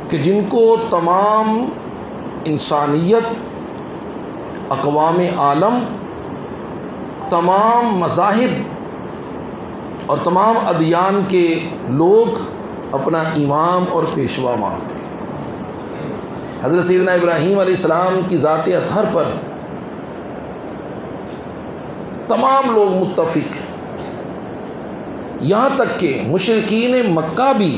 کہ جن کو تمام انسانیت، اقوام عالم، تمام مذاہب اور تمام ادیان کے لوگ اپنا امام اور پیشوا مانتے ہیں۔ حضرت سیدنا ابراہیم علیہ السلام کی ذات اطہر پر تمام لوگ متفق ہیں، یہاں تک کہ مشرکین مکہ بھی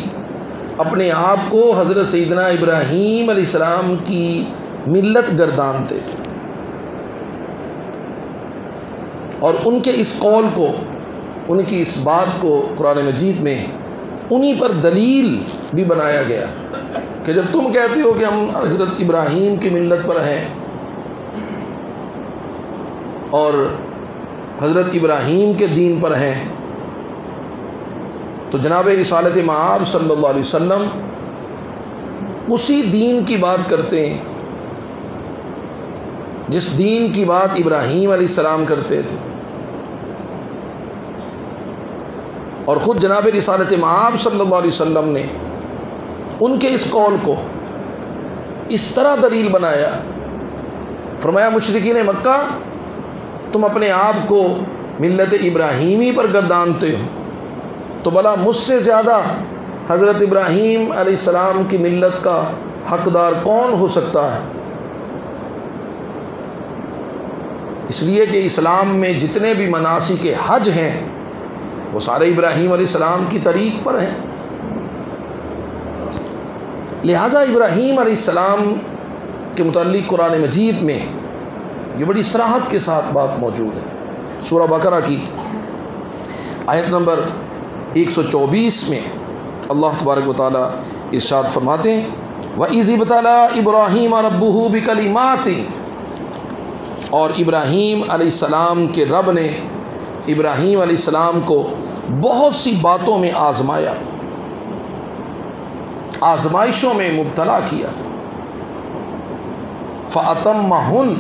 اپنے آپ کو حضرت سیدنا ابراہیم علیہ السلام کی ملت گردانتے تھے، اور ان کے اس قول کو، ان کی اس بات کو قرآن مجید میں انہی پر دلیل بھی بنایا گیا کہ جب تم کہتے ہو کہ ہم حضرت ابراہیم کی ملت پر ہیں اور حضرت ابراہیم کے دین پر ہیں، تو جناب رسالت مآب صلی اللہ علیہ وسلم اسی دین کی بات کرتے ہیں جس دین کی بات ابراہیم علیہ السلام کرتے تھے، اور خود جناب رسالت مآب صلی اللہ علیہ وسلم نے ان کے اس قول کو اس طرح دلیل بنایا، فرمایا مشرکین مکہ تم اپنے آپ کو ملت ابراہیمی پر گردانتے ہو، تو بھلا مجھ سے زیادہ حضرت ابراہیم علیہ السلام کی ملت کا حقدار کون ہو سکتا ہے؟ اس لیے کہ اسلام میں جتنے بھی مناسک حج ہیں وہ سارے ابراہیم علیہ السلام کی طریق پر ہیں، لہٰذا ابراہیم علیہ السلام کے متعلق قرآن مجید میں یہ بڑی صراحت کے ساتھ بات موجود ہے۔ سورہ بقرہ کی آیت نمبر 124 میں اللہ تبارک و تعالیٰ ارشاد فرماتے ہیں وَإِذِ ابْتَلَىٰ إِبْرَاهِيمَ رَبُّهُ بِكَلِمَاتٍ، اور ابراہیم علیہ السلام کے رب نے ابراہیم علیہ السلام کو بہت سی باتوں میں آزمایا، آزمائشوں میں مبتلا کیا، فَأَتَمَّهُنَّ،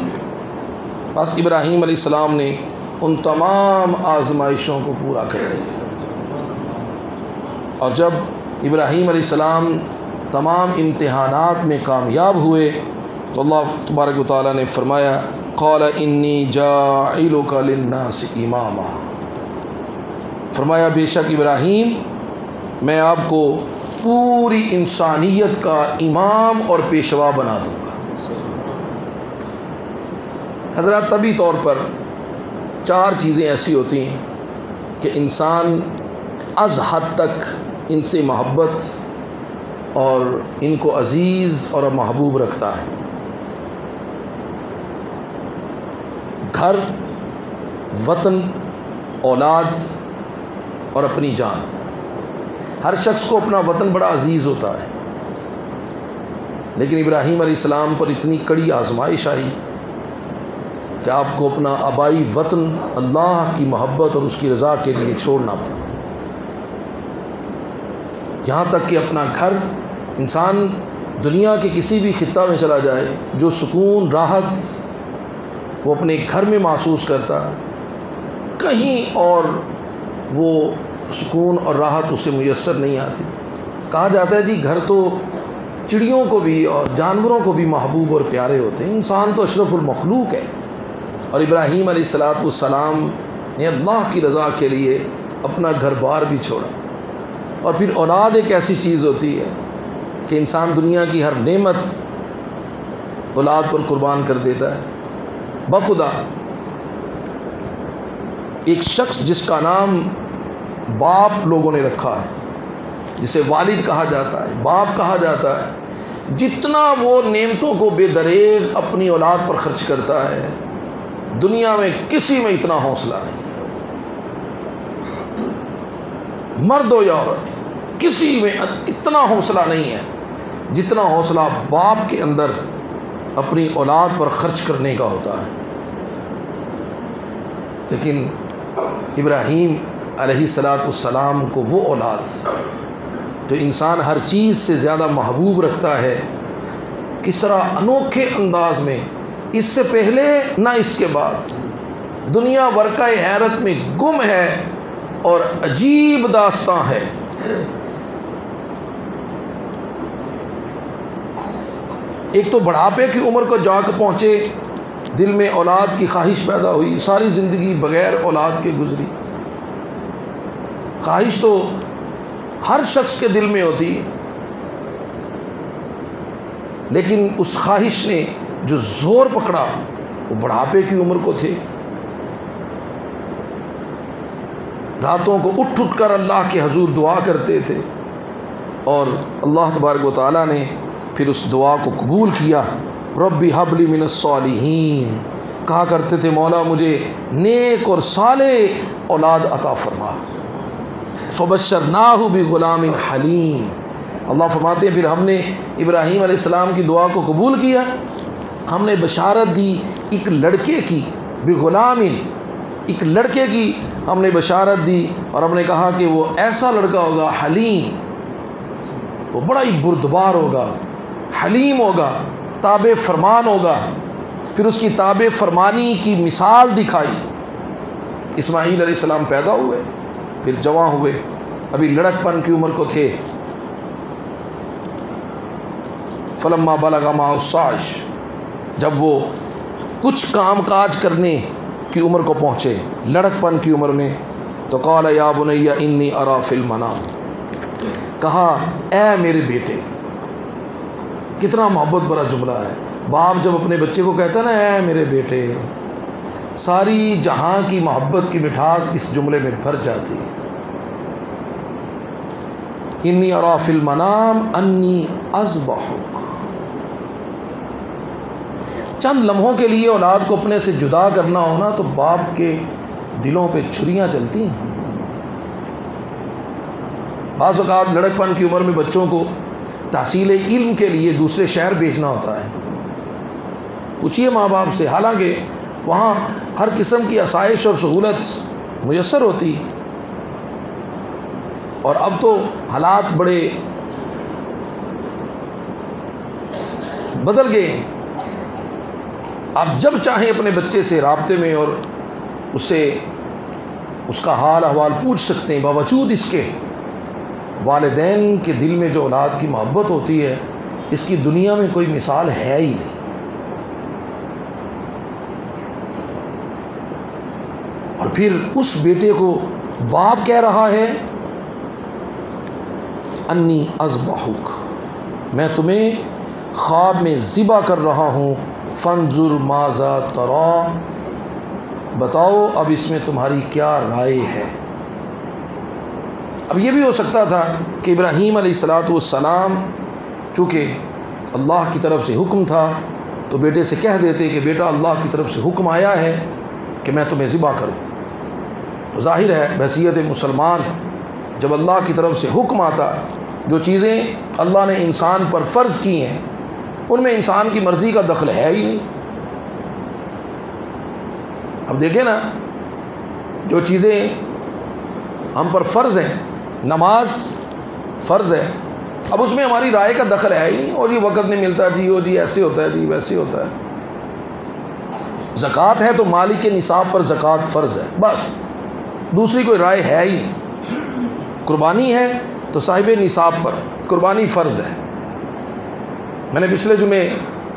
بس ابراہیم علیہ السلام نے ان تمام آزمائشوں کو پورا کر دیا، اور جب ابراہیم علیہ السلام تمام امتحانات میں کامیاب ہوئے تو اللہ تبارک و تعالیٰ نے فرمایا قال انی جاعلک للناس اماما، فرمایا بے شک ابراہیم میں آپ کو پوری انسانیت کا امام اور پیشوا بنا دوں گا۔ حضرات طبی طور پر 4 چیزیں ایسی ہوتی ہیں کہ انسان از حد تک ان سے محبت اور ان کو عزیز اور محبوب رکھتا ہے۔ گھر، وطن، اولاد اور اپنی جان۔ ہر شخص کو اپنا وطن بڑا عزیز ہوتا ہے، لیکن ابراہیم علیہ السلام پر اتنی کڑی آزمائش آئی کہ آپ کو اپنا آبائی وطن اللہ کی محبت اور اس کی رضا کے لیے چھوڑنا پڑا، یہاں تک کہ اپنا گھر، انسان دنیا کے کسی بھی خطہ میں چلا جائے جو سکون، راحت وہ اپنے گھر میں محسوس کرتا ہے، کہیں اور وہ سکون اور راحت اسے میسر نہیں آتی۔ کہا جاتا ہے جی گھر تو چڑیوں کو بھی اور جانوروں کو بھی محبوب اور پیارے ہوتے ہیں، انسان تو اشرف المخلوق ہے، اور ابراہیم علیہ السلام نے اللہ کی رضا کے لیے اپنا گھر بار بھی چھوڑا۔ اور پھر اولاد ایک ایسی چیز ہوتی ہے کہ انسان دنیا کی ہر نعمت اولاد پر قربان کر دیتا ہے۔ بخدا ایک شخص جس کا نام باپ لوگوں نے رکھا ہے، جسے والد کہا جاتا ہے، باپ کہا جاتا ہے، جتنا وہ نعمتوں کو بے دریغ اپنی اولاد پر خرچ کرتا ہے دنیا میں کسی میں اتنا حوصلہ نہیں، مرد ہو یا عورت، کسی میں اتنا حوصلہ نہیں ہے جتنا حوصلہ باپ کے اندر اپنی اولاد پر خرچ کرنے کا ہوتا ہے۔ لیکن ابراہیم علیہ السلام کو وہ اولاد جو انسان ہر چیز سے زیادہ محبوب رکھتا ہے، کس طرح انوکھے انداز میں اس سے پہلے نہ اس کے بعد دنیا ورقہ حیرت میں گم ہے اور عجیب داستاں ہے۔ ایک تو بڑھاپے کی عمر کو جا کے پہنچے، دل میں اولاد کی خواہش پیدا ہوئی، ساری زندگی بغیر اولاد کے گزری۔ خواہش تو ہر شخص کے دل میں ہوتی ہے، لیکن اس خواہش نے جو زور پکڑا وہ بڑھاپے کی عمر کو تھے۔ راتوں کو اٹھ کر اللہ کے حضور دعا کرتے تھے، اور اللہ تبارک و تعالیٰ نے پھر اس دعا کو قبول کیا۔ ربی حب لی من الصالحین، کہا کرتے تھے مولا مجھے نیک اور صالح اولاد عطا فرما۔ فبشرناہ بغلام حلیم، اللہ فرماتے ہیں پھر ہم نے ابراہیم علیہ السلام کی دعا کو قبول کیا، ہم نے بشارت دی ایک لڑکے کی، بغلام، ایک لڑکے کی ہم نے بشارت دی، اور ہم نے کہا کہ وہ ایسا لڑکا ہوگا حلیم، وہ بڑا ہی بردبار ہوگا، حلیم ہوگا، تابع فرمان ہوگا۔ پھر اس کی تابع فرمانی کی مثال دکھائی۔ اسماعیل علیہ السلام پیدا ہوئے، پھر جوان ہوئے، ابھی لڑک پن کی عمر کو تھے۔ فلما بلغ معه السعي، جب وہ کچھ کام کاج کرنے کی عمر کو پہنچے، لڑک پن کی عمر میں، تو قال یا بنی انی ارا فی المنام، کہا اے میرے بیٹے۔ کتنا محبت بھرا جملہ ہے، باپ جب اپنے بچے کو کہتا ہے نا اے میرے بیٹے، ساری جہاں کی محبت کی مٹھاس اس جملے میں بھر جاتی ہے۔ انی ارا فی المنام انی اذبحک، چند لمحوں کے لیے اولاد کو اپنے سے جدا کرنا ہونا تو باپ کے دلوں پہ چھریاں چلتی ہیں۔ بعض اوقات لڑک پن کی عمر میں بچوں کو تحصیل علم کے لیے دوسرے شہر بھیجنا ہوتا ہے۔ پوچھیے ماں باپ سے، حالانکہ وہاں ہر قسم کی آسائش اور سہولت میسر ہوتی، اور اب تو حالات بڑے بدل گئے ہیں۔ آپ جب چاہیں اپنے بچے سے رابطے میں اور اس سے اس کا حال احوال پوچھ سکتے ہیں، باوجود اس کے والدین کے دل میں جو اولاد کی محبت ہوتی ہے اس کی دنیا میں کوئی مثال ہے ہی نہیں۔ اور پھر اس بیٹے کو باپ کہہ رہا ہے انی اذبحک، میں تمہیں خواب میں ذبح کر رہا ہوں، فانظر ماذا تری، بتاؤ اب اس میں تمہاری کیا رائے ہے۔ اب یہ بھی ہو سکتا تھا کہ ابراہیم علیہ السلام چونکہ اللہ کی طرف سے حکم تھا تو بیٹے سے کہہ دیتے کہ بیٹا اللہ کی طرف سے حکم آیا ہے کہ میں تمہیں ذبح کروں۔ ظاہر ہے بحیثیت مسلمان جب اللہ کی طرف سے حکم آتا، جو چیزیں اللہ نے انسان پر فرض کی ہیں ان میں انسان کی مرضی کا دخل ہے ہی نہیں۔ اب دیکھیں نا، جو چیزیں ہم پر فرض ہیں، نماز فرض ہے، اب اس میں ہماری رائے کا دخل ہے ہی نہیں، اور یہ وقت نہیں ملتا جی، وہ جی ایسے ہوتا ہے جی ویسے ہوتا ہے۔ زکوٰۃ ہے تو مالک نصاب پر زکوٰۃ فرض ہے، بس دوسری کوئی رائے ہے ہی نہیں۔ قربانی ہے تو صاحب نصاب پر قربانی فرض ہے۔ میں نے پچھلے جمعے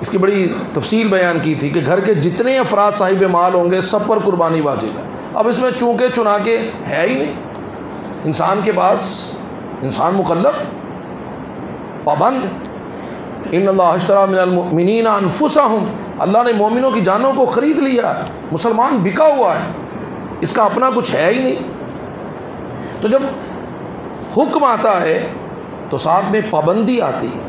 اس کی بڑی تفصیل بیان کی تھی کہ گھر کے جتنے افراد صاحب مال ہوں گے سب پر قربانی واجب ہے۔ اب اس میں چونکہ چنا کے ہے ہی نہیں، انسان کے پاس، انسان مکلف، پابند۔ ان اللہ اشتری من المؤمنین انفسہم، اللہ نے مومنوں کی جانوں کو خرید لیا، مسلمان بکا ہوا ہے، اس کا اپنا کچھ ہے ہی نہیں۔ تو جب حکم آتا ہے تو ساتھ میں پابندی آتی ہے۔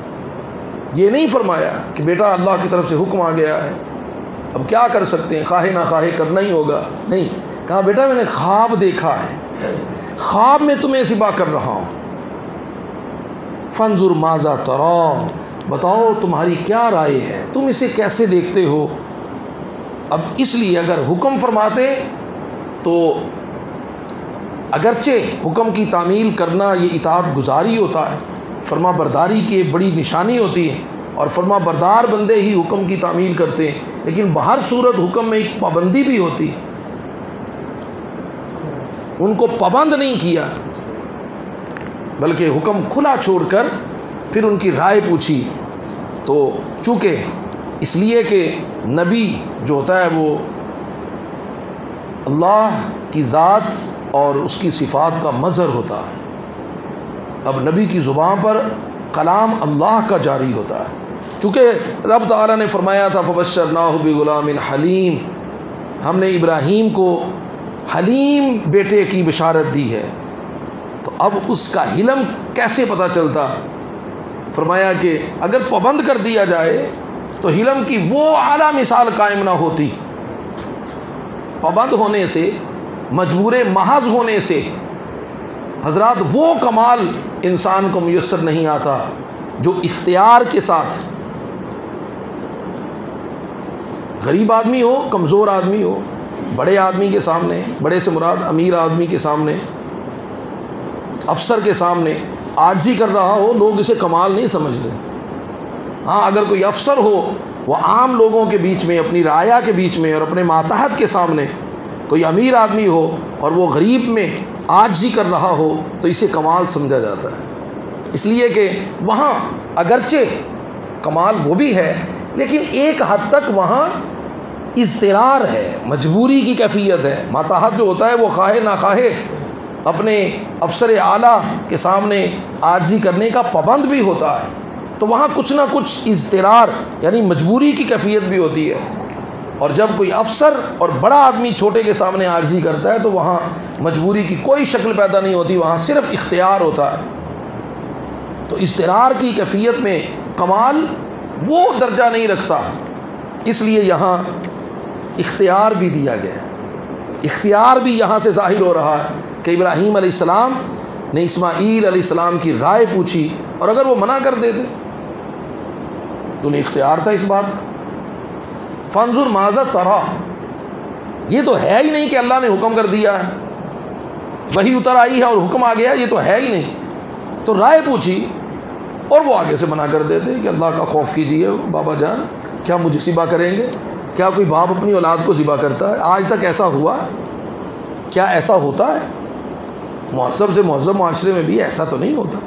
یہ نہیں فرمایا کہ بیٹا اللہ کی طرف سے حکم آ گیا ہے اب کیا کر سکتے ہیں، خواہ نہ خواہ کرنا ہی ہوگا، نہیں، کہا بیٹا میں نے خواب دیکھا ہے، خواب میں تمہیں ذبح کر رہا ہوں، فانظر ماذا تری، بتاؤ تمہاری کیا رائے ہے، تم اسے کیسے دیکھتے ہو۔ اب اس لیے اگر حکم فرماتے تو اگرچہ حکم کی تعمیل کرنا یہ اطاعت گزاری ہوتا ہے، فرما برداری کی ایک بڑی نشانی ہوتی ہے، اور فرما بردار بندے ہی حکم کی تعمیل کرتے ہیں، لیکن بہر صورت حکم میں ایک پابندی بھی ہوتی ہے۔ ان کو پابند نہیں کیا بلکہ حکم کھلا چھوڑ کر پھر ان کی رائے پوچھی، تو چونکہ اس لیے کہ نبی جو ہوتا ہے وہ اللہ کی ذات اور اس کی صفات کا مظہر ہوتا ہے. اب نبی کی زبان پر کلام اللہ کا جاری ہوتا ہے. چونکہ رب تعالیٰ نے فرمایا تھا فبشرناہ بغلام حلیم، ہم نے ابراہیم کو حلیم بیٹے کی بشارت دی ہے. تو اب اس کا حلم کیسے پتہ چلتا؟ فرمایا کہ اگر پابند کر دیا جائے تو حلم کی وہ اعلیٰ مثال قائم نہ ہوتی. پابند ہونے سے، مجبور محض ہونے سے حضرات وہ کمال انسان کو میسر نہیں آتا جو اختیار کے ساتھ، غریب آدمی ہو، کمزور آدمی ہو، بڑے آدمی کے سامنے، بڑے سے مراد امیر آدمی کے سامنے، افسر کے سامنے عاجزی کر رہا ہو، لوگ اسے کمال نہیں سمجھتے. ہاں اگر کوئی افسر ہو، وہ عام لوگوں کے بیچ میں، اپنی رعایا کے بیچ میں اور اپنے ماتحت کے سامنے کوئی امیر آدمی ہو اور وہ غریب میں عاجزی کر رہا ہو تو اسے کمال سمجھا جاتا ہے. اس لیے کہ وہاں اگرچہ کمال وہ بھی ہے، لیکن ایک حد تک وہاں اضطرار ہے، مجبوری کی کیفیت ہے. ماتحت جو ہوتا ہے وہ خواہ نہ خواہ اپنے افسر اعلیٰ کے سامنے عاجزی کرنے کا پابند بھی ہوتا ہے. تو وہاں کچھ نہ کچھ اضطرار یعنی مجبوری کی کیفیت بھی ہوتی ہے. اور جب کوئی افسر اور بڑا آدمی چھوٹے کے سامنے عاجزی کرتا ہے تو وہاں مجبوری کی کوئی شکل پیدا نہیں ہوتی، وہاں صرف اختیار ہوتا ہے. تو اضطرار کی کیفیت میں کمال وہ درجہ نہیں رکھتا، اس لیے یہاں اختیار بھی دیا گیا ہے. اختیار بھی یہاں سے ظاہر ہو رہا ہے کہ ابراہیم علیہ السلام نے اسماعیل علیہ السلام کی رائے پوچھی، اور اگر وہ منع کر دیتے تو انہیں اختیار تھا اس بات کا. فانظر ماذا ترا، یہ تو ہے ہی نہیں کہ اللہ نے حکم کر دیا ہے، وہی اتر آئی ہے اور حکم آ گیا، یہ تو ہے ہی نہیں. تو رائے پوچھی اور وہ آگے سے منع کر دیتے کہ اللہ کا خوف کیجئے بابا جان، کیا مجھے ذبح کریں گے؟ کیا کوئی باپ اپنی اولاد کو ذبح کرتا ہے؟ آج تک ایسا ہوا؟ کیا ایسا ہوتا ہے؟ مہذب سے مہذب معاشرے میں بھی ایسا تو نہیں ہوتا.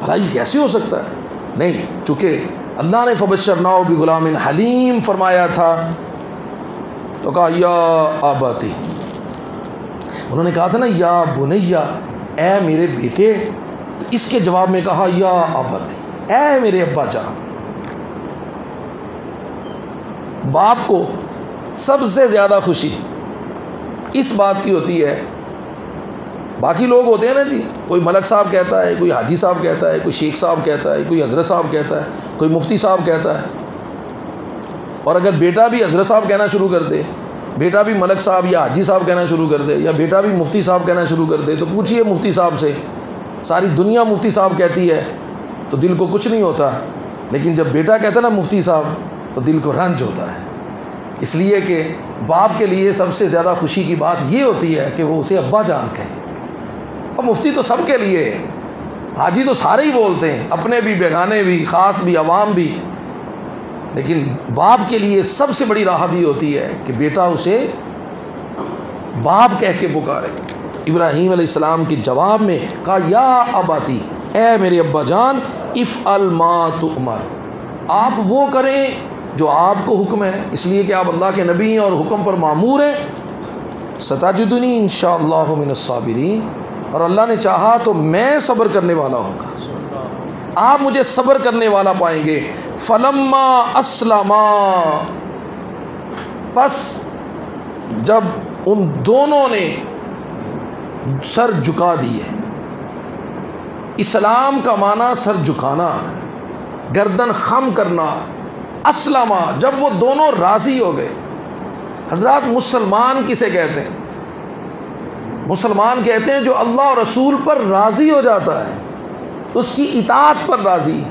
بھلا یہ کیسے ہو سکتا ہے؟ نہیں، چونکہ اللہ نے فبشرناہ بغلام حلیم فرمایا تھا تو کہا یا آباتی، انہوں نے کہا تھا نا یا بنیا، اے میرے بیٹے، تو اس کے جواب میں کہا یا آباتی، اے میرے ابا جان. باپ کو سب سے زیادہ خوشی اس بات کی ہوتی ہے، باقی لوگ ہوتے ہیں نا جی، کوئی ملک صاحب کہتا ہے، کوئی حاجی صاحب کہتا ہے، کوئی شیخ صاحب کہتا ہے، کوئی حضرت صاحب کہتا ہے، کوئی مفتی صاحب کہتا ہے. اور اگر بیٹا بھی حضرت صاحب کہنا شروع کر دے، بیٹا بھی ملک صاحب یا حاجی صاحب کہنا شروع کر دے، یا بیٹا بھی مفتی صاحب کہنا شروع کر دے، تو پوچھئے مفتی صاحب سے، ساری دنیا مفتی صاحب کہتی ہے تو دل کو کچھ نہیں ہوتا، لیکن جب بیٹا کہتا ہے نا مفتی صاحب تو دل کو رنج ہوتا ہے. اس لیے کہ باپ کے لیے سب سے زیادہ خوشی کی بات یہ ہوتی ہے کہ وہ اسے ابا جان کہے. اور مفتی تو سب کے لیے ہے، حاجی تو سارے ہی بولتے ہیں، اپنے بھی، بیگانے بھی، خاص بھی، عوام بھی، لیکن باپ کے لیے سب سے بڑی راحت یہ ہوتی ہے کہ بیٹا اسے باپ کہہ کے پکارے. ابراہیم علیہ السلام کے جواب میں کہا یا اباتی، اے میرے ابا جان، افعل ما تؤمر، آپ وہ کریں جو آپ کو حکم ہے، اس لیے کہ آپ اللہ کے نبی ہیں اور حکم پر مامور ہیں. ستجدنی انشاءاللہ من الصابرین، اور اللہ نے چاہا تو میں صبر کرنے والا ہوں گا، آپ مجھے صبر کرنے والا پائیں گے. فلما اسلما، پس جب ان دونوں نے سر جھکا دیے، اسلام کا معنی سر جھکانا ہے، گردن خم کرنا. اسلما، جب وہ دونوں راضی ہو گئے. حضرات مسلمان کسے کہتے ہیں؟ مسلمان کہتے ہیں جو اللہ اور رسول پر راضی ہو جاتا ہے، اس کی اطاعت پر راضی،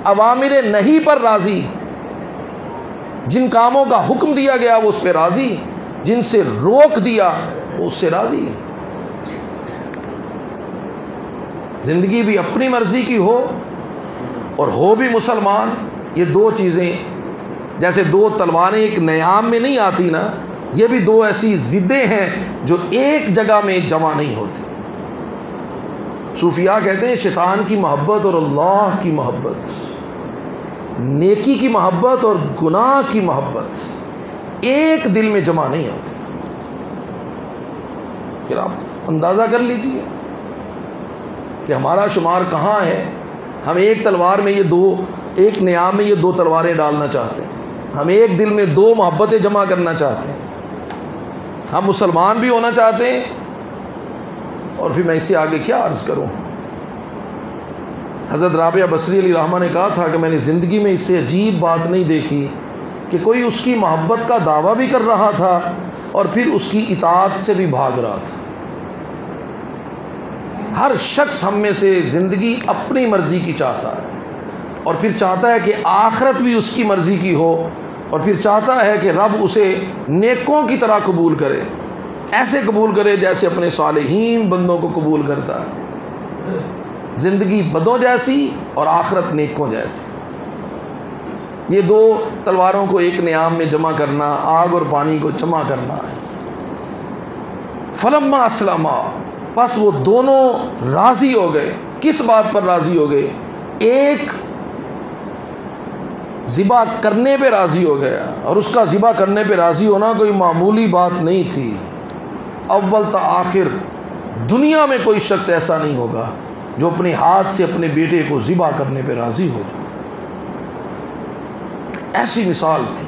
اوامر نہی پر راضی، جن کاموں کا حکم دیا گیا وہ اس پہ راضی، جن سے روک دیا وہ اس سے راضی. زندگی بھی اپنی مرضی کی ہو اور ہو بھی مسلمان، یہ دو چیزیں جیسے دو تلواریں ایک نیام میں نہیں آتی نا، یہ بھی دو ایسی ضدیں ہیں جو ایک جگہ میں جمع نہیں ہوتی. صوفیاء کہتے ہیں شیطان کی محبت اور اللہ کی محبت، نیکی کی محبت اور گناہ کی محبت ایک دل میں جمع نہیں ہوتی۔ پھر آپ اندازہ کر لیجئے کہ ہمارا شمار کہاں ہے۔ ہم ایک تلوار میں ایک نیام میں یہ دو تلواریں ڈالنا چاہتے ہیں، ہم ایک دل میں دو محبتیں جمع کرنا چاہتے ہیں، ہم مسلمان بھی ہونا چاہتے ہیں۔ اور پھر میں اس سے آگے کیا عرض کروں۔ حضرت رابعہ بصری علیہ رحمہ نے کہا تھا کہ میں نے زندگی میں اس سے عجیب بات نہیں دیکھی کہ کوئی اس کی محبت کا دعویٰ بھی کر رہا تھا اور پھر اس کی اطاعت سے بھی بھاگ رہا تھا۔ ہر شخص ہم میں سے زندگی اپنی مرضی کی چاہتا ہے، اور پھر چاہتا ہے کہ آخرت بھی اس کی مرضی کی ہو، اور پھر چاہتا ہے کہ رب اسے نیکوں کی طرح قبول کرے، ایسے قبول کرے جیسے اپنے صالحین بندوں کو قبول کرتا ہے۔ زندگی بدوں جیسی اور آخرت نیکوں جیسی، یہ دو تلواروں کو ایک نیام میں جمع کرنا، آگ اور پانی کو جمع کرنا ہے۔ فلما اسلما، پس وہ دونوں راضی ہو گئے۔ کس بات پر راضی ہو گئے؟ ایک ذبح کرنے پہ راضی ہو گیا، اور اس کا ذبح کرنے پہ راضی ہونا کوئی معمولی بات نہیں تھی۔ اول تا آخر دنیا میں کوئی شخص ایسا نہیں ہوگا جو اپنے ہاتھ سے اپنے بیٹے کو ذبح کرنے پہ راضی ہو جائے۔ ایسی مثال تھی،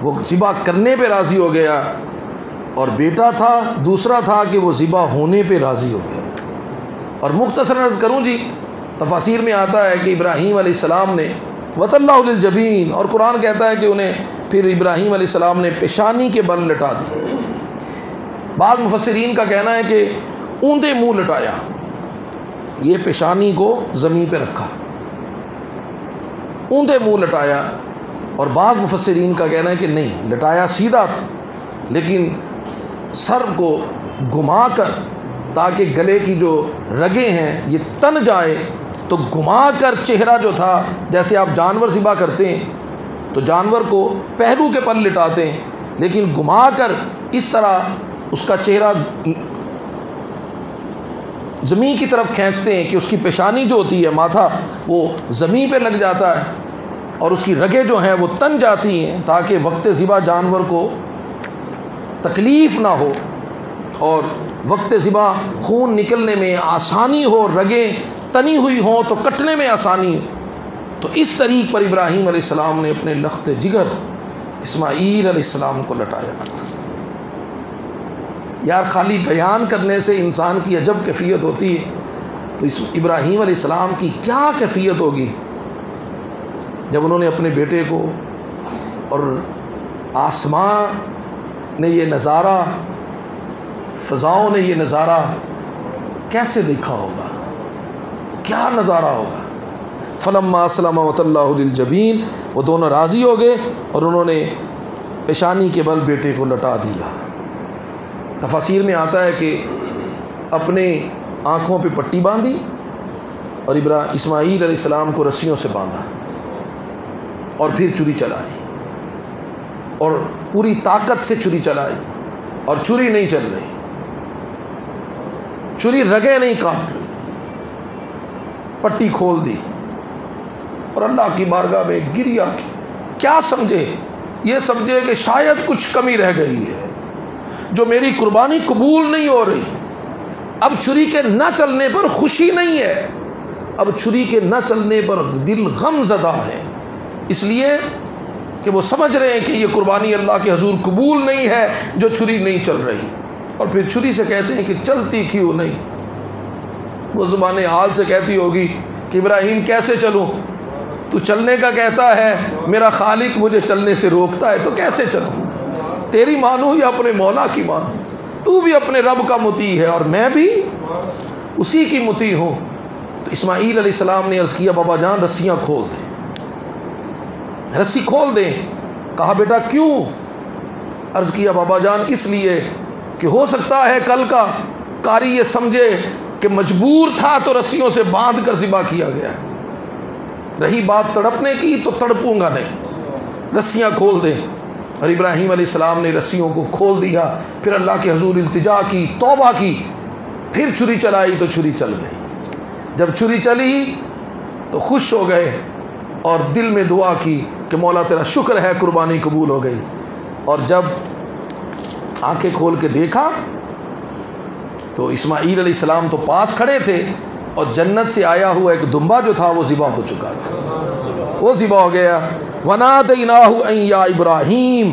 وہ ذبح کرنے پہ راضی ہو گیا، اور بیٹا تھا، دوسرا تھا کہ وہ ذبح ہونے پہ راضی ہو گیا۔ اور مختصر عرض کروں جی، تفاسیر میں آتا ہے کہ ابراہیم علیہ السلام نے وَتَلَّهُ لِلْجَبِينِ، اور قرآن کہتا ہے کہ انہیں پھر ابراہیم علیہ السلام نے پیشانی کے بل لٹا دی۔ بعض مفسرین کا کہنا ہے کہ اوندے منہ لٹایا، یہ پیشانی کو زمین پہ رکھا، اوندے منہ لٹایا۔ اور بعض مفسرین کا کہنا ہے کہ نہیں، لٹایا سیدھا تھا، لیکن سر کو گھما کر تاکہ گلے کی جو رگیں ہیں یہ تن جائے، تو گھما کر چہرہ جو تھا، جیسے آپ جانور ذبح کرتے ہیں تو جانور کو پہلو کے پر لٹاتے ہیں، لیکن گھما کر اس طرح اس کا چہرہ زمین کی طرف کھینچتے ہیں کہ اس کی پیشانی جو ہوتی ہے، ماتھا، وہ زمین پہ لگ جاتا ہے، اور اس کی رگیں جو ہیں وہ تن جاتی ہیں تاکہ وقت ذبح جانور کو تکلیف نہ ہو، اور وقت ذبح خون نکلنے میں آسانی ہو، رگیں تنی ہوئی ہوں تو کٹنے میں آسانی ہو۔ تو اس طریق پر ابراہیم علیہ السلام نے اپنے لخت جگر اسماعیل علیہ السلام کو لٹایا۔ یار خالی بیان کرنے سے انسان کی عجب کیفیت ہوتی ہے، تو اس ابراہیم علیہ السلام کی کیا کیفیت ہوگی جب انہوں نے اپنے بیٹے کو، اور آسمان نے یہ نظارہ، فضاؤں نے یہ نظارہ کیسے دیکھا ہوگا، کیا نظارہ ہوگا۔ فلما اسلم وتلہ للجبین، وہ دونوں راضی ہو گئے اور انہوں نے پیشانی کے بل بیٹے کو لٹا دیا۔ تفاسیر میں آتا ہے کہ اپنے آنکھوں پہ پٹی باندھی اور اسماعیل علیہ السلام کو رسیوں سے باندھا، اور پھر چھری چلائی، اور پوری طاقت سے چھری چلائی، اور چھری نہیں چل رہی، چھری رگیں نہیں کاٹ رہی، پٹی کھول دی اور اللہ کی بارگاہ میں گریا کی۔ کیا سمجھے؟ یہ سمجھے کہ شاید کچھ کمی رہ گئی ہے، جو میری قربانی قبول نہیں ہو رہی۔ اب چھری کے نہ چلنے پر خوشی نہیں ہے، اب چھری کے نہ چلنے پر دل غم زدہ ہے، اس لیے کہ وہ سمجھ رہے ہیں کہ یہ قربانی اللہ کے حضور قبول نہیں ہے جو چھری نہیں چل رہی۔ اور پھر چھری سے کہتے ہیں کہ چلتی کیوں نہیں؟ وہ زبان حال سے کہتی ہوگی کہ ابراہیم کیسے چلوں؟ تو چلنے کا کہتا ہے، میرا خالق مجھے چلنے سے روکتا ہے، تو کیسے چلوں؟ تیری مانوں یا اپنے مولا کی مانوں؟ تو بھی اپنے رب کا مطیع ہے اور میں بھی اسی کی مطیع ہوں۔ تو اسماعیل علیہ السلام نے عرض کیا، بابا جان رسیاں کھول دیں، رسی کھول دیں۔ کہا بیٹا کیوں؟ عرض کیا بابا جان اس لیے کہ ہو سکتا ہے کل کا قاری یہ سمجھے کہ مجبور تھا تو رسیوں سے باندھ کر ذبح کیا گیا، رہی بات تڑپنے کی تو تڑپوں گا نہیں، رسیاں کھول دیں۔ اور ابراہیم علیہ السلام نے رسیوں کو کھول دیا، پھر اللہ کے حضور التجا کی، توبہ کی پھر چھری چلائی تو چھری چل گئی، جب چھری چلی تو خوش ہو گئے اور دل میں دعا کی کہ مولا تیرا شکر ہے قربانی قبول ہو گئی، اور جب آنکھیں کھول کے دیکھا تو اسماعیل علیہ السلام تو پاس کھڑے تھے اور جنت سے آیا ہوا ایک دمبا جو تھا وہ ذبح ہو چکا تھا، وہ ذبح ہو گیا۔ وَنَادَيْنَاهُ أَن يَا إِبْرَاهِيمُ،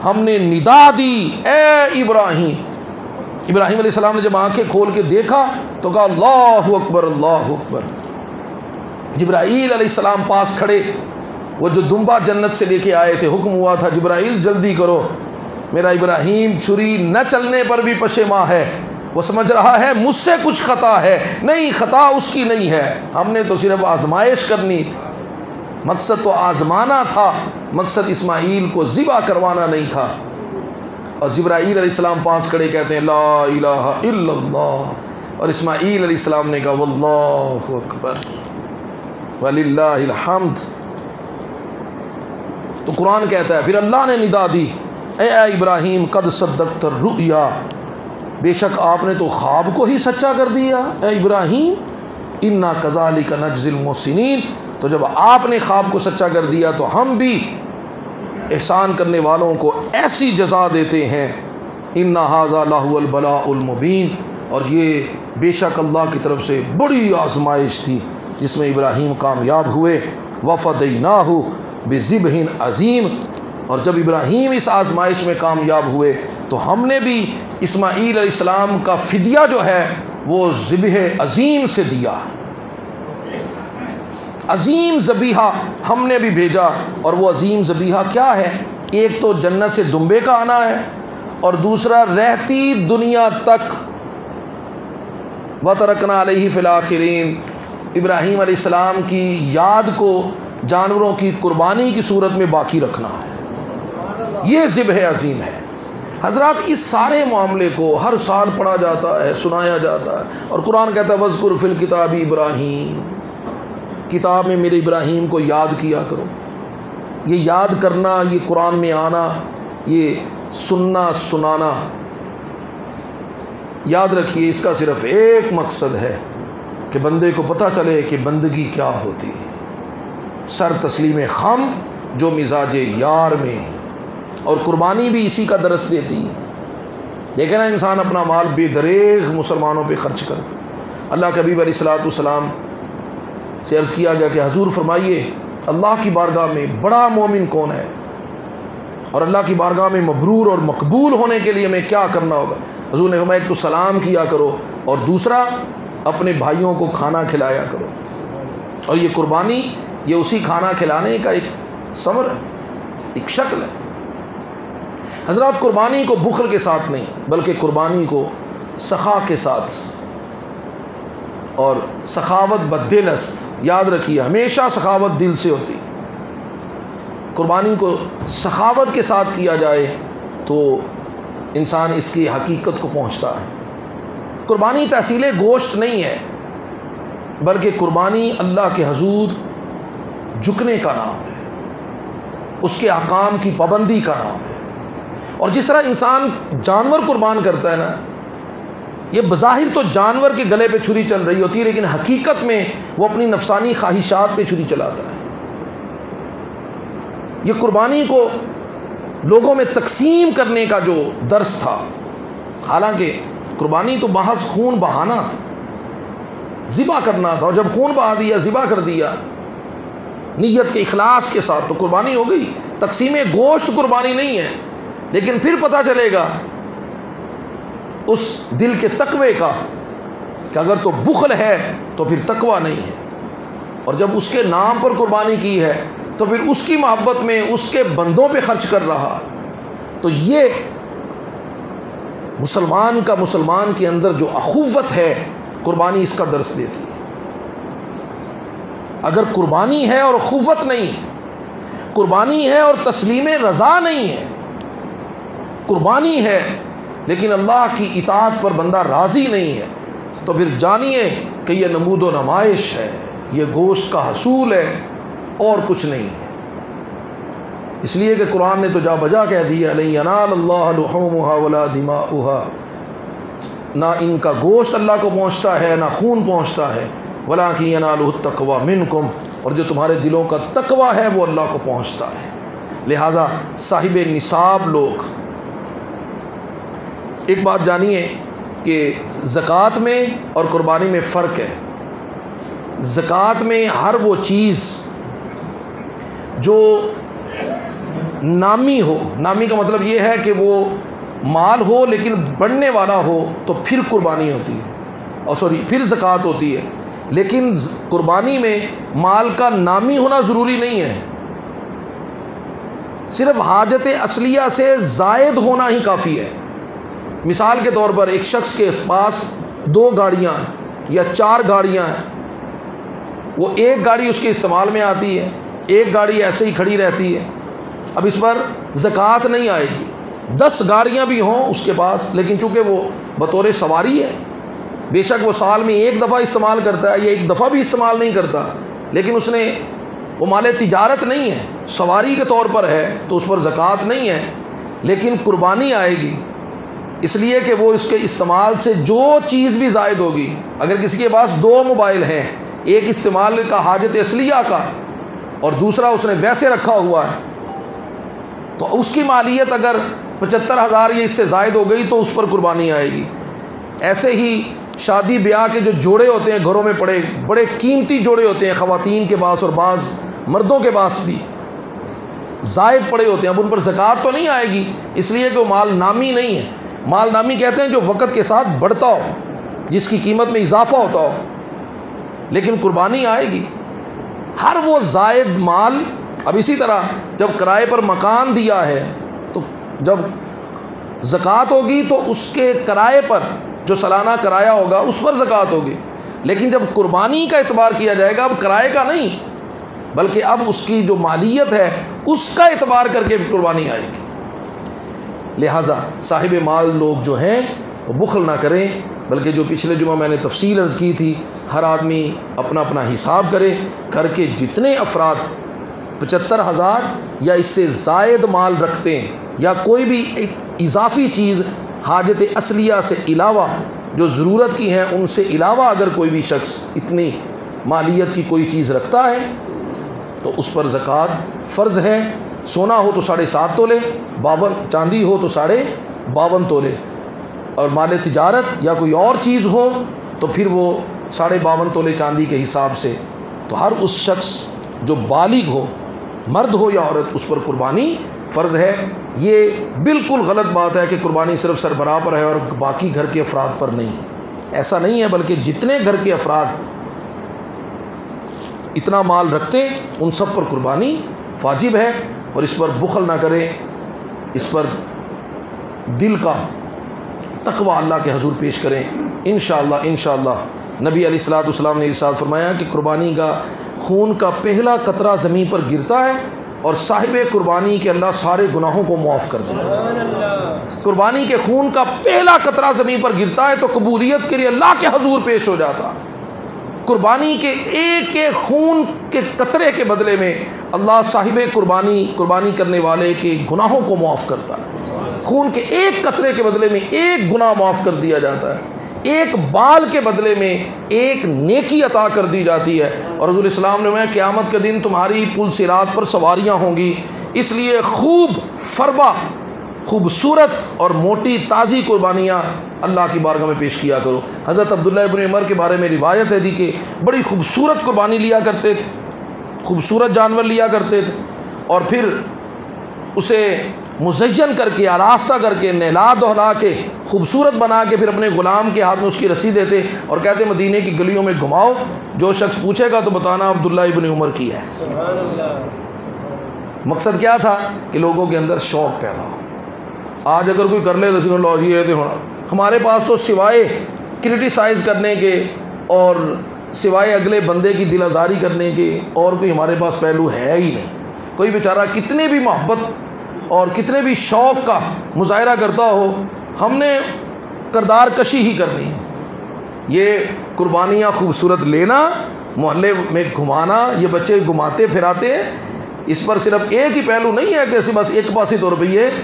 ہم نے ندا دی اے ابراہیم۔ ابراہیم علیہ السلام نے جب آنکھیں کھول کے دیکھا تو کہا اللہ اکبر اللہ اکبر۔ جبرائیل علیہ السلام پاس کھڑے، وہ جو دمبا جنت سے لے کے آئے تھے، حکم ہوا تھا جبرائیل جلدی کرو، میرا ابراہیم چھری نہ چلنے پر بھی پشیماں ہے، وہ سمجھ رہا ہے مجھ سے کچھ خطا ہے، نہیں خطا اس کی نہیں ہے، ہم نے تو صرف آزمائش کرنی تھی، مقصد تو آزمانا تھا، مقصد اسماعیل کو ذبح کروانا نہیں تھا۔ اور جبرائیل علیہ السلام پاس کھڑے کہتے ہیں لا الہ الا اللہ، اور اسماعیل علیہ السلام نے کہا واللہ اکبر وللہ الحمد۔ تو قرآن کہتا ہے پھر اللہ نے ندا دی اے ابراہیم قد صدقت الرؤیا، بے شک آپ نے تو خواب کو ہی سچا کر دیا اے ابراہیم، انا کذالک نجزی المحسنین، تو جب آپ نے خواب کو سچا کر دیا تو ہم بھی احسان کرنے والوں کو ایسی جزا دیتے ہیں، ان ھذا لہو البلاء المبین، اور یہ بے شک اللہ کی طرف سے بڑی آزمائش تھی جس میں ابراہیم کامیاب ہوئے۔ وفدیناہ بذبح عظیم، اور جب ابراہیم اس آزمائش میں کامیاب ہوئے تو ہم نے بھی اسماعیل علیہ السلام کا فدیہ جو ہے وہ ذبح عظیم سے دیا، عظیم ذبیحہ ہم نے بھی بھیجا۔ اور وہ عظیم ذبیحہ کیا ہے؟ ایک تو جنت سے دمبے کا آنا ہے، اور دوسرا رہتی دنیا تک وَتَرَكْنَا عَلَيْهِ فِي الْآخِرِينَ، ابراہیم علیہ السلام کی یاد کو جانوروں کی قربانی کی صورت میں باقی رکھنا ہے، یہ ذبح عظیم ہے۔ حضرات اس سارے معاملے کو ہر سال پڑھا جاتا ہے، سنایا جاتا ہے، اور قرآن کہتا ہے وَاذْكُرْ فِي الْكِتَابِ ابراہیم، کتاب میں میرے ابراہیم کو یاد کیا کرو۔ یہ یاد کرنا، یہ قرآن میں آنا، یہ سننا سنانا، یاد رکھیے اس کا صرف ایک مقصد ہے کہ بندے کو پتہ چلے کہ بندگی کیا ہوتی ہے، سر تسلیم خم جو مزاج یار میں، اور قربانی بھی اسی کا درس دیتی۔ دیکھیں نا انسان اپنا مال بے دریغ مسلمانوں پہ خرچ کرتا۔ اللہ کے حبیب علیہ السلام سے عرض کیا گیا کہ حضور فرمائیے اللہ کی بارگاہ میں بڑا مومن کون ہے، اور اللہ کی بارگاہ میں مبرور اور مقبول ہونے کے لیے ہمیں کیا کرنا ہوگا؟ حضور نے فرمایا ایک تو سلام کیا کرو، اور دوسرا اپنے بھائیوں کو کھانا کھلایا کرو۔ اور یہ قربانی یہ اسی کھانا کھلانے کا ایک ثمر ہے، ایک شکل ہے۔ حضرات قربانی کو بخل کے ساتھ نہیں بلکہ قربانی کو سخا کے ساتھ، اور سخاوت بدل است، یاد رکھیے ہمیشہ سخاوت دل سے ہوتی، قربانی کو سخاوت کے ساتھ کیا جائے تو انسان اس کی حقیقت کو پہنچتا ہے۔ قربانی تحصیل گوشت نہیں ہے بلکہ قربانی اللہ کے حضور جھکنے کا نام ہے، اس کے احکام کی پابندی کا نام ہے۔ اور جس طرح انسان جانور قربان کرتا ہے نا، یہ بظاہر تو جانور کے گلے پہ چھری چل رہی ہوتی ہے، لیکن حقیقت میں وہ اپنی نفسانی خواہشات پہ چھری چلاتا ہے۔ یہ قربانی کو لوگوں میں تقسیم کرنے کا جو درس تھا، حالانکہ قربانی تو محض خون بہانا تھا، ذبح کرنا تھا، اور جب خون بہا دیا، ذبح کر دیا نیت کے اخلاص کے ساتھ تو قربانی ہو گئی۔ تقسیم گوشت قربانی نہیں ہے، لیکن پھر پتہ چلے گا اس دل کے تقوی کا کہ اگر تو بخل ہے تو پھر تقوی نہیں ہے، اور جب اس کے نام پر قربانی کی ہے تو پھر اس کی محبت میں اس کے بندوں پہ خرچ کر رہا، تو یہ مسلمان کا مسلمان کے اندر جو اخوت ہے قربانی اس کا درس دیتی ہے۔ اگر قربانی ہے اور اخوت نہیں ہے، قربانی ہے اور تسلیم رضا نہیں ہے، قربانی ہے لیکن اللہ کی اطاعت پر بندہ راضی نہیں ہے، تو پھر جانیے کہ یہ نمود و نمائش ہے، یہ گوشت کا حصول ہے اور کچھ نہیں ہے۔ اس لیے کہ قرآن نے تو جا بجا کہہ دیا لن ینال اللہ لحومها ولا دماؤها، نہ ان کا گوشت اللہ کو پہنچتا ہے، نہ خون پہنچتا ہے، وَلَٰكِن يَنَالُهُ التَّقْوَىٰ مِنكُمْ، اور جو تمہارے دلوں کا تقویٰ ہے وہ اللہ کو پہنچتا ہے۔ لہٰذا صاحب نصاب لوگ ایک بات جانیے کہ زکوٰۃ میں اور قربانی میں فرق ہے۔ زکوٰۃ میں ہر وہ چیز جو نامی ہو، نامی کا مطلب یہ ہے کہ وہ مال ہو لیکن بڑھنے والا ہو تو پھر قربانی ہوتی ہے، اور پھر زکوٰۃ ہوتی ہے۔ لیکن قربانی میں مال کا نامی ہونا ضروری نہیں ہے، صرف حاجت اصلیہ سے زائد ہونا ہی کافی ہے۔ مثال کے طور پر ایک شخص کے پاس 2 گاڑیاں یا 4 گاڑیاں ہیں، وہ ایک گاڑی اس کے استعمال میں آتی ہے، ایک گاڑی ایسے ہی کھڑی رہتی ہے، اب اس پر زکوٰۃ نہیں آئے گی۔ 10 گاڑیاں بھی ہوں اس کے پاس، لیکن چونکہ وہ بطور سواری ہے، بے شک وہ سال میں ایک دفعہ استعمال کرتا ہے یا ایک دفعہ بھی استعمال نہیں کرتا، لیکن اس نے وہ مال تجارت نہیں ہے، سواری کے طور پر ہے، تو اس پر زکوٰۃ نہیں ہے، لیکن قربانی آئے گی، اس لیے کہ وہ اس کے استعمال سے جو چیز بھی زائد ہوگی۔ اگر کسی کے پاس 2 موبائل ہیں، ایک استعمال کا حاجت اصلیہ کا اور دوسرا اس نے ویسے رکھا ہوا ہے، تو اس کی مالیت اگر 75,000 یا اس سے زائد ہو گئی تو اس پر قربانی آئے گی۔ ایسے ہی شادی بیاہ کے جو جوڑے ہوتے ہیں گھروں میں پڑے، بڑے قیمتی جوڑے ہوتے ہیں خواتین کے پاس اور بعض مردوں کے پاس بھی زائد پڑے ہوتے ہیں، اب ان پر زکوٰۃ تو نہیں آئے گی، اس لیے کہ وہ مال نامی نہیں ہے۔ مال نامی کہتے ہیں جو وقت کے ساتھ بڑھتا ہو، جس کی قیمت میں اضافہ ہوتا ہو، لیکن قربانی آئے گی ہر وہ زائد مال۔ اب اسی طرح جب کرائے پر مکان دیا ہے تو جب زکوٰۃ ہوگی تو اس کے کرائے پر جو سالانہ کرایہ ہوگا اس پر زکوٰۃ ہوگی، لیکن جب قربانی کا اعتبار کیا جائے گا اب کرائے کا نہیں، بلکہ اب اس کی جو مالیت ہے اس کا اعتبار کر کے قربانی آئے گی۔ لہٰذا صاحب مال لوگ جو ہیں وہ بخل نہ کریں، بلکہ جو پچھلے جمعہ میں نے تفصیل عرض کی تھی، ہر آدمی اپنا اپنا حساب کرے، گھر کے جتنے افراد 75,000 یا اس سے زائد مال رکھتے ہیں یا کوئی بھی اضافی چیز حاجت اصلیہ سے علاوہ جو ضرورت کی ہیں ان سے علاوہ اگر کوئی بھی شخص اتنی مالیت کی کوئی چیز رکھتا ہے تو اس پر زکوٰۃ فرض ہے۔ سونا ہو تو 7.5 تولے، چاندی ہو تو 52 تولے، اور مال تجارت یا کوئی اور چیز ہو تو پھر وہ 52 تولے چاندی کے حساب سے۔ تو ہر اس شخص جو بالغ ہو، مرد ہو یا عورت، اس پر قربانی فرض ہے۔ یہ بالکل غلط بات ہے کہ قربانی صرف سربراہ پر ہے اور باقی گھر کے افراد پر نہیں، ایسا نہیں ہے، بلکہ جتنے گھر کے افراد اتنا مال رکھتے ہیں ان سب پر قربانی واجب ہے، اور اس پر بخل نہ کریں، اس پر دل کا تقوی اللہ کے حضور پیش کریں۔ انشاءاللہ نبی علیہ الصلوۃ والسلام نے ارشاد فرمایا کہ قربانی کا خون کا پہلا قطرہ زمین پر گرتا ہے اور صاحب قربانی کے اللہ سارے گناہوں کو معاف کر دیتا ہے۔ قربانی کے خون کا پہلا قطرہ زمین پر گرتا ہے تو قبولیت کے لیے اللہ کے حضور پیش ہو جاتا۔ قربانی کے ایک ایک خون کے قطرے کے بدلے میں اللہ صاحب قربانی کرنے والے کے گناہوں کو معاف کرتا ہے۔ خون کے ایک قطرے کے بدلے میں ایک گناہ معاف کر دیا جاتا ہے، ایک بال کے بدلے میں ایک نیکی عطا کر دی جاتی ہے۔ اور رسول اسلام نے فرمایا قیامت کے دن تمہاری پل صراط پر سواریاں ہوں گی، اس لیے خوب فربا، خوبصورت اور موٹی تازی قربانیاں اللہ کی بارگاہ میں پیش کیا کرو۔ حضرت عبداللہ ابن عمر کے بارے میں روایت ہے جی کہ بڑی خوبصورت قربانی لیا کرتے تھے، خوبصورت جانور لیا کرتے تھے، اور پھر اسے مزین کر کے، آراستہ کر کے، نہلا دہلا کے، خوبصورت بنا کے پھر اپنے غلام کے ہاتھ میں اس کی رسی دیتے اور کہتے مدینے کی گلیوں میں گھماؤ، جو شخص پوچھے گا تو بتانا عبداللہ ابن عمر کی ہے۔ مقصد کیا تھا کہ لوگوں کے اندر شوق پیدا ہو۔ آج اگر کوئی کر لے تو لو جی یہ تو ہمارے پاس تو سوائے کرٹیسائز کرنے کے اور سوائے اگلے بندے کی دل آزاری کرنے کے اور کوئی ہمارے پاس پہلو ہے ہی نہیں۔ کوئی بیچارہ کتنے بھی محبت اور کتنے بھی شوق کا مظاہرہ کرتا ہو، ہم نے کردار کشی ہی کرنی ہے۔ یہ قربانیاں خوبصورت لینا، محلے میں گھمانا، یہ بچے گھماتے پھراتے ہیں، اس پر صرف ایک ہی پہلو نہیں ہے کہ بس ایک پاسی طور پہ، یہ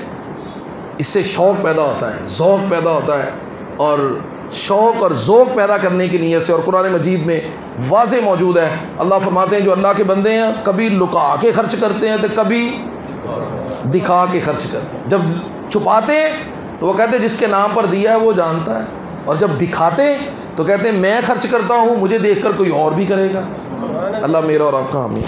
اس سے شوق پیدا ہوتا ہے، ذوق پیدا ہوتا ہے، اور شوق اور ذوق پیدا کرنے کی نیت سے، اور قرآن مجید میں واضح موجود ہے۔ اللہ فرماتے ہیں جو اللہ کے بندے ہیں کبھی لکا کے خرچ کرتے ہیں تو کبھی دکھا کے خرچ کرتے ہیں۔ جب چھپاتے ہیں تو وہ کہتے ہیں جس کے نام پر دیا ہے وہ جانتا ہے، اور جب دکھاتے ہیں تو کہتے ہیں میں خرچ کرتا ہوں، مجھے دیکھ کر کوئی اور بھی کرے گا۔ اللہ میرا اور آپ کا حامی۔